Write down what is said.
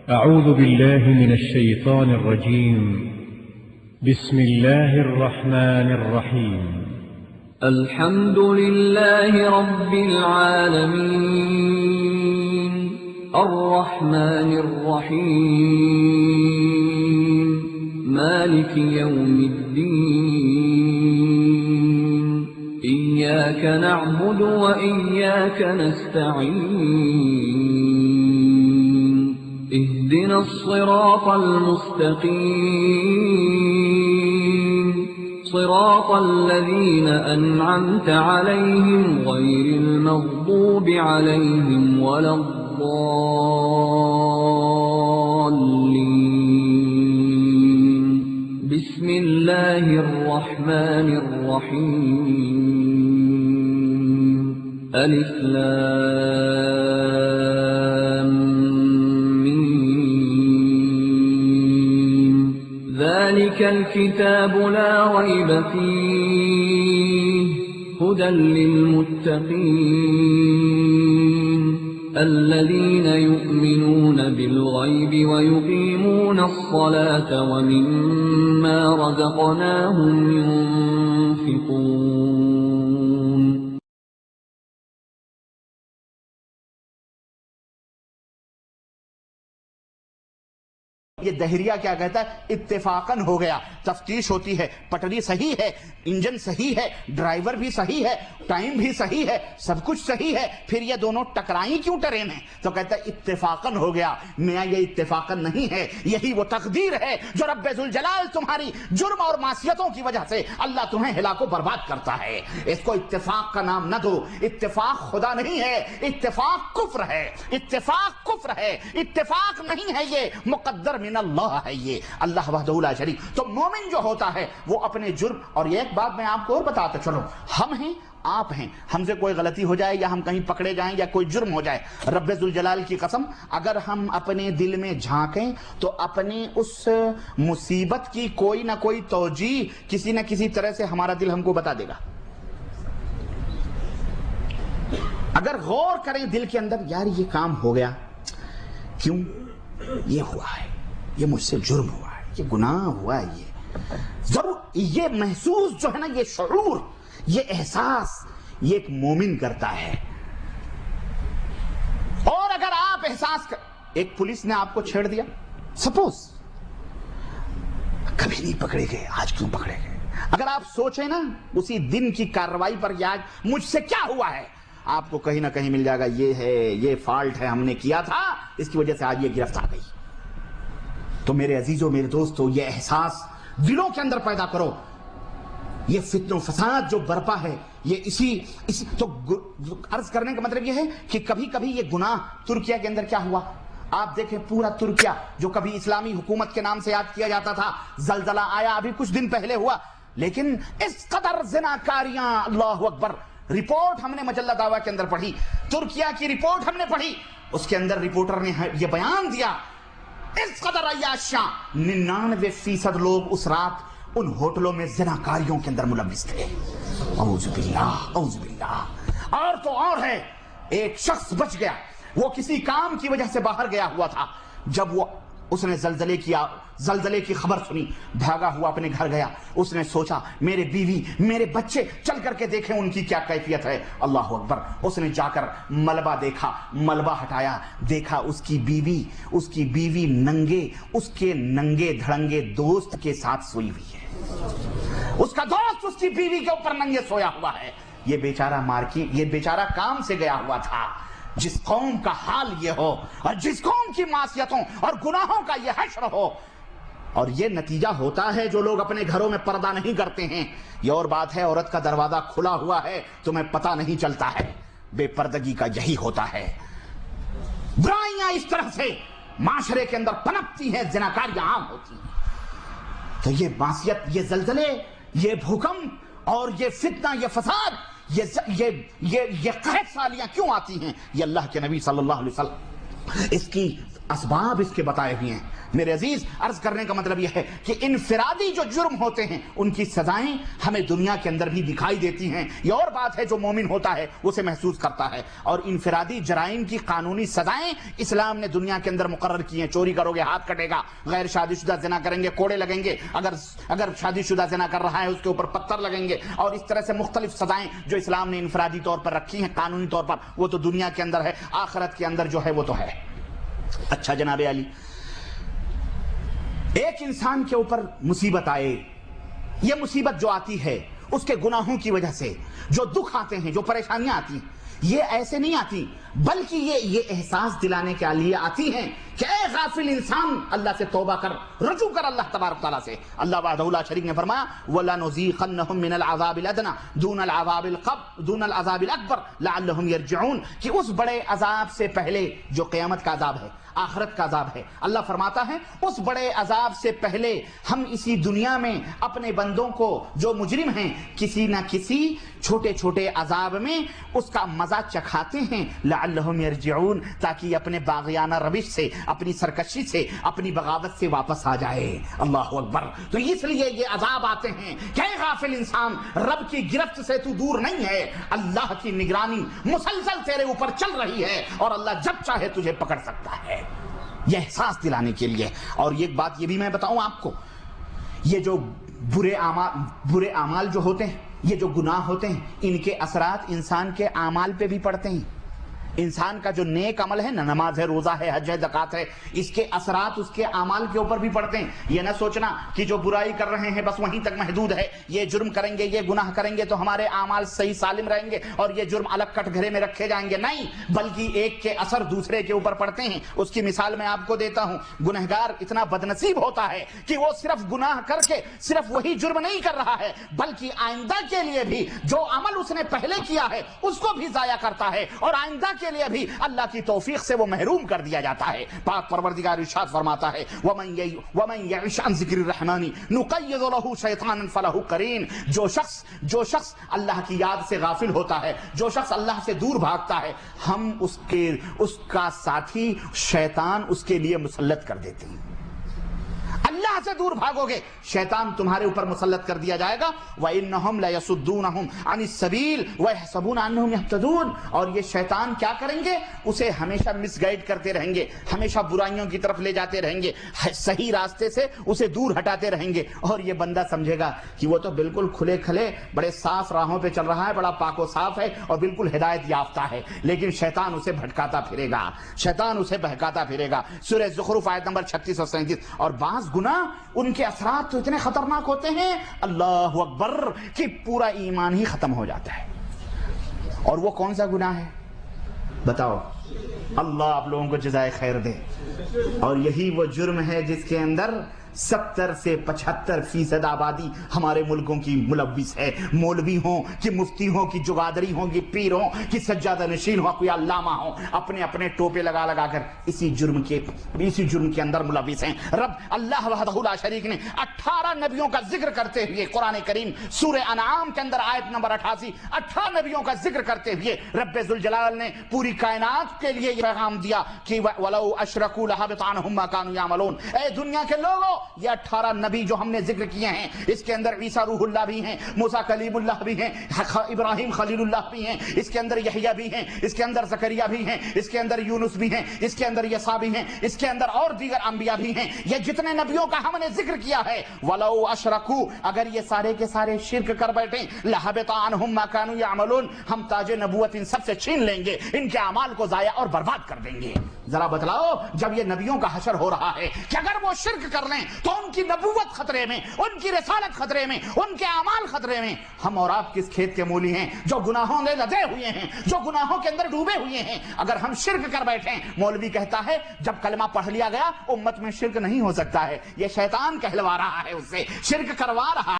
أعوذ بالله من الشيطان الرجيم. بسم الله الرحمن الرحيم. الحمد لله رب العالمين الرحمن الرحيم مالك يوم الدين إياك نعبد وإياك نستعين اهدنا الصراط المستقيم صراط الذين أنعمت عليهم غير المغضوب عليهم ولا الضالين بسم الله الرحمن الرحيم ألف لام ميم ذلك الكتاب لا ريب فيه هدى للمتقين الذين يؤمنون بالغيب ويقيمون الصلاة ومما رزقناهم ينفقون. یہ دہریہ کیا کہتا ہے؟ اتفاقاً ہو گیا. تفتیش ہوتی ہے، پٹری صحیح ہے، انجن صحیح ہے، ڈرائیور بھی صحیح ہے، ٹائم بھی صحیح ہے، سب کچھ صحیح ہے، پھر یہ دونوں ٹکرائیں کیوں ٹرین ہیں؟ تو کہتا ہے اتفاقاً ہو گیا. میاں یہ اتفاقاً نہیں ہے، یہی وہ تقدیر ہے جو رب ذوالجلال تمہاری جرم اور معصیتوں کی وجہ سے اللہ تمہیں ہلاک و برباد کرتا ہے. اس کو اتفاق کا نام نہ دو. اتفاق خدا نہیں ہے، اتفاق کفر ہے. اتفاق کفر ہے، اتفاق نہیں ہے، یہ مقدر من اللہ ہے. یہ اللہ وحدہ لا شریک. تو مومن جو ہوتا ہے وہ اپنے جرم، اور یہ ایک بات میں آپ کو اور بتاتا چلو، ہم ہیں، آپ ہیں، ہم سے کوئی غلطی ہو جائے یا ہم کہیں پکڑے جائیں یا کوئی جرم ہو جائے، رب ذوالجلال کی قسم اگر ہم اپنے دل میں جھانکیں تو اپنی اس مصیبت کی کوئی نہ کوئی توجیہ کسی نہ کسی طرح سے ہمارا دل ہم کو بتا دے گا. اگر غور کریں دل کے اندر، یار یہ کام ہو گیا کیوں؟ یہ ہوا ہے، یہ مجھ سے جرم ہوا ہے، یہ گناہ ہوا ہے. یہ ضرور یہ محسوس جو ہے نا، یہ شعور، یہ احساس، یہ ایک مومن کرتا ہے. اور اگر آپ احساس ایک پولیس نے آپ کو چھیڑ دیا، سپوز کبھی نہیں پکڑے گئے، آج کیوں پکڑے گئے؟ اگر آپ سوچیں نا اسی دن کی کارروائی پر، یا مجھ سے کیا ہوا ہے، آپ کو کہیں نہ کہیں مل جائے گا یہ ہے، یہ فالٹ ہے، ہم نے کیا تھا، اس کی وجہ سے آج یہ گرفت آ گئی. تو میرے عزیزوں، میرے دوستوں، یہ احساس دلوں کے اندر پیدا کرو. یہ فتن و فساد جو برپا ہے، یہ اسی تو عرض کرنے کا مطلب یہ ہے کہ کبھی کبھی یہ گناہ ترکیہ کے اندر کیا ہوا. آپ دیکھیں پورا ترکیہ جو کبھی اسلامی حکومت کے نام سے یاد کیا جاتا تھا، زلزلہ آیا ابھی کچھ دن پہلے ہوا، لیکن اس قدر زناکاریاں، اللہ اکبر. رپورٹ ہم نے مجلہ دعویٰ کے اندر پڑھی، ترکیہ کی رپورٹ ہم نے پڑھی، اس کے اندر رپورٹر نے یہ بیان دیا، اس قدر عیاشاں 99% لوگ اس رات ان ہوٹلوں میں زناکاریوں کے اندر ملوث تھے. اعوذ باللہ، اعوذ باللہ. اور تو اور ہے، ایک شخص بچ گیا، وہ کسی کام کی وجہ سے باہر گیا ہوا تھا. جب اس نے زلزلے کی خبر سنی، بھاگا ہوا اپنے گھر گیا. اس نے سوچا میرے بیوی، میرے بچے، چل کر کے دیکھیں ان کی کیا کیفیت ہے. اللہ اکبر. اس نے جا کر ملبہ دیکھا، ملبہ ہٹایا، دیکھا اس کی بیوی ننگے، اس کے ننگے دھڑنگے دوست کے ساتھ سوئی ہوئی ہے. اس کا دوست اس کی بیوی کے اوپر ننگے سویا ہوا ہے. یہ بیچارہ کام سے گیا ہوا تھا. جس قوم کا حال یہ ہو، اور جس قوم کی معصیتوں اور گناہوں کا یہ حشر ہو، اور یہ نتیجہ ہوتا ہے جو لوگ اپنے گھروں میں پردہ نہیں کرتے ہیں. یہ اور بات ہے، عورت کا دروازہ کھلا ہوا ہے، تمہیں پتہ نہیں چلتا ہے. بے پردگی کا یہی ہوتا ہے. برائیاں اس طرح سے معاشرے کے اندر پنپتی ہیں، زناکاریاں عام ہوتی ہیں. تو یہ معصیت، یہ زلزلے، یہ بھوکمپ اور یہ فتنہ، یہ فساد، یہ قحط سالیاں کیوں آتی ہیں؟ یہ اللہ کے نبی صلی اللہ علیہ وسلم اس کی اسباب اس کے بتائے ہوئے ہیں. میرے عزیز عرض کرنے کا مطلب یہ ہے کہ انفرادی جو جرم ہوتے ہیں ان کی سزائیں ہمیں دنیا کے اندر بھی دکھائی دیتی ہیں. یہ اور بات ہے جو مومن ہوتا ہے اسے محسوس کرتا ہے. اور انفرادی جرائم کی قانونی سزائیں اسلام نے دنیا کے اندر مقرر کی ہیں. چوری کرو گے ہاتھ کٹے گا, غیر شادی شدہ زنا کریں گے کوڑے لگیں گے, اگر شادی شدہ زنا کر رہا ہے اس کے اوپر پتھر لگیں گے, اور اس طرح سے مختلف سزائیں جو اسلام نے انفرادی طور پر رکھی ہیں قانونی طور پر, وہ تو دنیا کے اندر ہے, آخرت کے اندر جو ہے وہ تو ہے. اچھا جناب علی, ایک انسان کے اوپر مصیبت آئے, یہ مصیبت جو آتی ہے اس کے گناہوں کی وجہ سے جو دکھ آتے ہیں, جو پریشانیاں آتی ہیں, یہ ایسے نہیں آتی بلکہ یہ احساس دلانے کے لیے آتی ہیں کہ اے غافل انسان اللہ سے توبہ کر, رجوع کر اللہ تبارک تعالیٰ سے. اللہ وحدہ لا شریک نے فرمایا وَلَنُذِيقَنَّهُم مِّنَ الْعَذَابِ الْأَدْنَىٰ دُونَ الْعَذَابِ الْأَكْبَرِ لَعَلَّهُمْ يَرْجِعُونَ, کہ اس بڑے عذاب سے پہلے جو قیامت کا عذاب ہے, آخرت کا عذاب ہے, اللہ فرماتا ہے اس بڑے عذاب سے پہلے ہم اسی دنیا میں اپنے بندوں کو جو مجرم ہیں کسی نہ کسی چھوٹے چھوٹے عذاب میں اس کا مزہ چکھاتے ہیں, لعلہم یرجعون, تاکہ اپنے باغیانہ روش سے, اپنی سرکشی سے, اپنی بغاوت سے واپس آ جائے. اللہ اکبر. تو اس لیے یہ عذاب آتے ہیں کہ اے غافل انسان, رب کی گرفت سے تو دور نہیں ہے, اللہ کی نگرانی مسلسل تیرے اوپر چل رہی ہے اور اللہ جب چاہے تجھے پکڑ سکتا ہے. یہ احساس دلانے کے لیے. اور ایک بات یہ بھی میں بتاؤں آپ کو, یہ جو برے اعمال جو ہوتے ہیں, یہ جو گناہ ہوتے ہیں, ان کے اثرات انسان کے اعمال پہ بھی پڑتے ہیں. انسان کا جو نیک عمل ہے, نماز ہے, روزہ ہے, حج ہے, زکوٰۃ ہے, اس کے اثرات اس کے اعمال کے اوپر بھی پڑتے ہیں. یہ نہ سوچنا کہ جو برائی کر رہے ہیں بس وہیں تک محدود ہے, یہ جرم کریں گے, یہ گناہ کریں گے تو ہمارے اعمال صحیح سالم رہیں گے اور یہ جرم الگ کٹ گھرے میں رکھے جائیں گے. نہیں, بلکہ ایک کے اثر دوسرے کے اوپر پڑتے ہیں. اس کی مثال میں آپ کو دیتا ہوں. گنہگار اتنا بدنصیب ہوتا ہے کہ وہ صرف گناہ کر کے صرف وہی جرم نہیں کر رہا ہے بلکہ آئندہ کے لیے بھی جو عمل اس نے پہلے کیا ہے اس کو بھی ضائع کرتا ہے, اور آئندہ کے لیے بھی اللہ کی توفیق سے وہ محروم کر دیا جاتا ہے. پاک پروردگار ارشاد فرماتا ہے وَمَن يَعِشْ عَن ذِكْرِ الرَّحْمَنِ نُقَيِّضْ لَهُ شَيْطَانًا فَلَهُ قَرِينٌ. جو شخص اللہ کی یاد سے غافل ہوتا ہے, جو شخص اللہ سے دور بھاگتا ہے, ہم اس کا ساتھی شیطان اس کے لیے مسلط کر دیتے ہیں. اللہ سے دور بھاگو گے شیطان تمہارے اوپر مسلط کر دیا جائے گا. وَإِنَّهُمْ لَيَصُدُّونَهُمْ عَنِ السَّبِيلِ وَيَحْسَبُونَ أَنَّهُمْ يَهْتَدُونَ. اور یہ شیطان کیا کریں گے, اسے ہمیشہ مس گائیڈ کرتے رہیں گے, ہمیشہ برائیوں کی طرف لے جاتے رہیں گے, صحیح راستے سے اسے دور ہٹاتے رہیں گے. اور یہ بندہ سمجھے گا کہ وہ تو بالکل کھلے کھلے بڑے صاف راہوں پہ چل رہا ہے, بڑا پاک و صاف ہے اور بالکل ہدایت یافتہ ہے, لیکن شیطان اسے بھٹکاتا پھرے گا, شیطان اسے بہکاتا پھرے گا. سورہ زخرف آیت نمبر 36 اور 37. اور بعض گناہ ان کے اثرات تو اتنے خطرناک ہوتے ہیں, اللہ اکبر, کہ پورا ایمان ہی ختم ہو جاتا ہے. اور وہ کون سا گناہ ہے بتاؤ؟ اللہ آپ لوگوں کو جزائے خیر دے. اور یہی وہ جرم ہے جس کے اندر 70 سے 75% آبادی ہمارے ملکوں کی ملوث ہے. مولوی ہوں کہ مفتی ہوں کہ جگادری ہوں کہ پیر ہوں کہ سجادہ نشین ہوں, کوئی علامہ ہوں, اپنے اپنے ٹوپے لگا کر اسی جرم کے اندر ملوث ہیں. رب اللہ وحدہ لا شریک نے 18 نبیوں کا ذکر کرتے ہوئے قرآن کریم سورہ انعام کے اندر آیت نمبر 88 18 نبیوں کا ذکر کرتے ہوئے رب ذوالجلال نے پوری کائنات کے لیے یہ پیغام دیا کہ وَلَوْ أَشْرَكُوا لَحَبِطَ عَنْهُمْ مَا كَانُوا يَعْمَلُونَ. اے دنیا کے لوگوں, یہ 18 نبی جو ہم نے ذکر کیے ہیں اس کے اندر عیسیٰ روح اللہ بھی ہیں, موسیٰ کلیم اللہ بھی ہیں, ابراہیم خلیل اللہ بھی ہیں, اس کے اندر یحییٰ بھی ہیں, اس کے اندر زکریا بھی ہیں, اس کے اندر یونس بھی ہیں, اس کے اندر یسع بھی ہیں, اس کے اندر اور دیگر انبیاء بھی ہیں. یہ جتنے نبیوں کا ہم نے ذکر کیا ہے, وَلَوْ أَشْرَكُوا, اگر یہ سارے کے سارے شرک کر بیٹھیں, لَحَبِطَ عَنْهُمْ مَا كَانُوا يَعْمَلُونَ, ہم تاج نبوت ان سب سے چھین لیں گے, ان کے اعمال کو ضائع اور برباد کر دیں گے. ذرا بتلاؤ, جب یہ نبیوں کا حشر ہو رہا ہے کہ اگر وہ شرک کر لیں تو ان کی نبوت خطرے میں, ان کی رسالت خطرے میں, ان کے اعمال خطرے میں, ہم اور آپ کس کھیت کے مولی ہیں جو گناہوں میں لدے ہوئے ہیں, جو گناہوں کے اندر ڈوبے ہوئے ہیں. اگر ہم شرک کر بیٹھیں, مولوی کہتا ہے جب کلمہ پڑھ لیا گیا امت میں شرک نہیں ہو سکتا ہے, یہ شیطان کہلوا رہا ہے, اس سے شرک کروا رہا ہے.